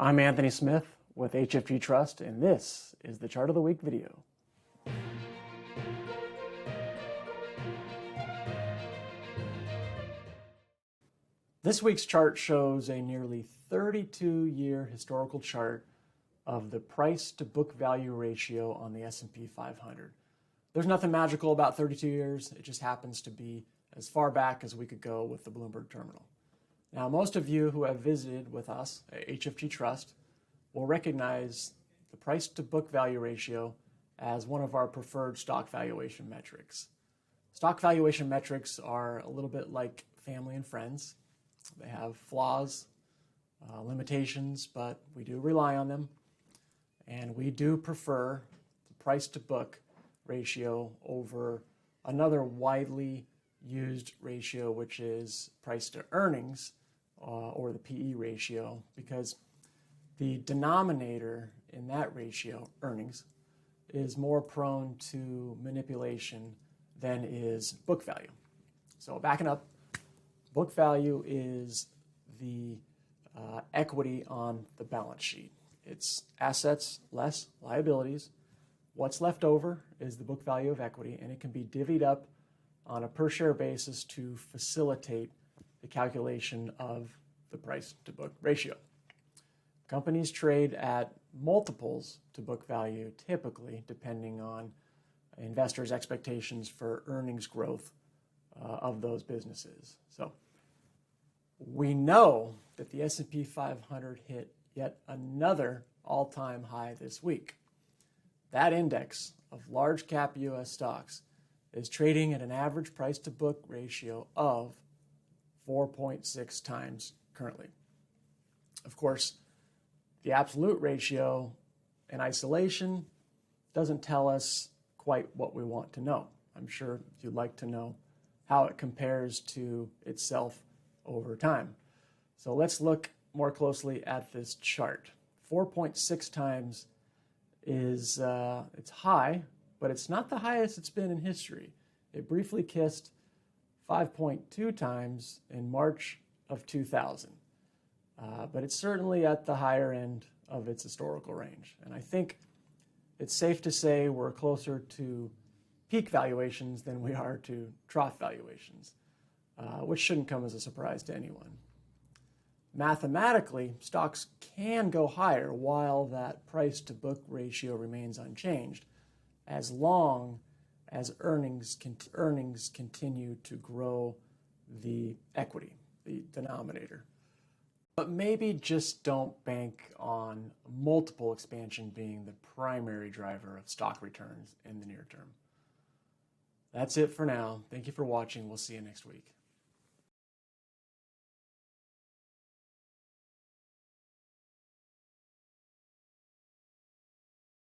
I'm Anthony Smith with HFG Trust, and this is the Chart of the Week video. This week's chart shows a nearly 32-year historical chart of the price to book value ratio on the S&P 500. There's nothing magical about 32 years. It just happens to be as far back as we could go with the Bloomberg terminal. Now, most of you who have visited with us at HFG Trust will recognize the price to book value ratio as one of our preferred stock valuation metrics. Stock valuation metrics are a little bit like family and friends. They have flaws, limitations, but we do rely on them. And we do prefer the price to book ratio over another widely used ratio, which is price to earnings, or the PE ratio, because the denominator in that ratio, earnings, is more prone to manipulation than is book value. So backing up, book value is the equity on the balance sheet. It's assets less liabilities. What's left over is the book value of equity, and it can be divvied up on a per share basis to facilitate the calculation of the price to book ratio. Companies trade at multiples to book value, typically depending on investors' expectations for earnings growth of those businesses. So we know that the S&P 500 hit yet another all-time high this week. That index of large cap U.S. stocks is trading at an average price to book ratio of 4.6 times currently. Of course, the absolute ratio in isolation doesn't tell us quite what we want to know. I'm sure you'd like to know how it compares to itself over time. So let's look more closely at this chart. 4.6 times is it's high, but it's not the highest it's been in history. It briefly kissed 5.2 times in March of 2000, but it's certainly at the higher end of its historical range. And I think it's safe to say we're closer to peak valuations than we are to trough valuations, which shouldn't come as a surprise to anyone. Mathematically, stocks can go higher while that price to book ratio remains unchanged, as long as earnings continue to grow the equity, the denominator. But maybe just don't bank on multiple expansion being the primary driver of stock returns in the near term. That's it for now. Thank you for watching. We'll see you next week.